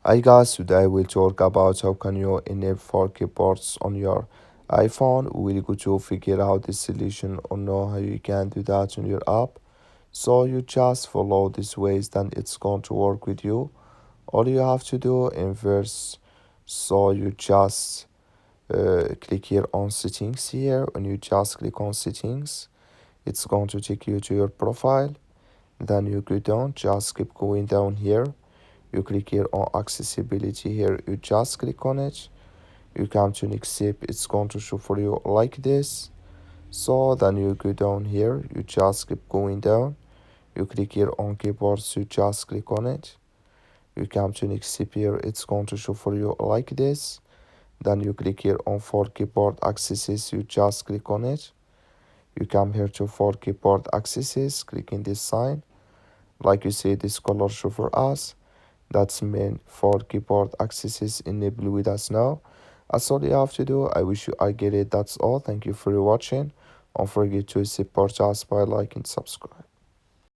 Hi guys, today we'll talk about how can you enable 4 keyboards on your iPhone. We'll go to figure out the solution or know how you can do that on your app. So you just follow these ways, then it's going to work with you. All you have to do inverse. So you just click here on settings here. When you just click on settings, it's going to take you to your profile. Then you go down, just keep going down here. You click here on accessibility here, you just click on it, you come to next step, it's going to show for you like this. So then you go down here, you just keep going down, you click here on keyboards, you just click on it, you come to next step here, it's going to show for you like this. Then you click here on for keyboard accesses, you just click on it, you come here to for keyboard accesses, clicking this sign, like you see this color show for us. That's meant for keyboard accesses enabled with us now. That's all you have to do. I wish you I get it. That's all. Thank you for watching. Don't forget to support us by liking and subscribe.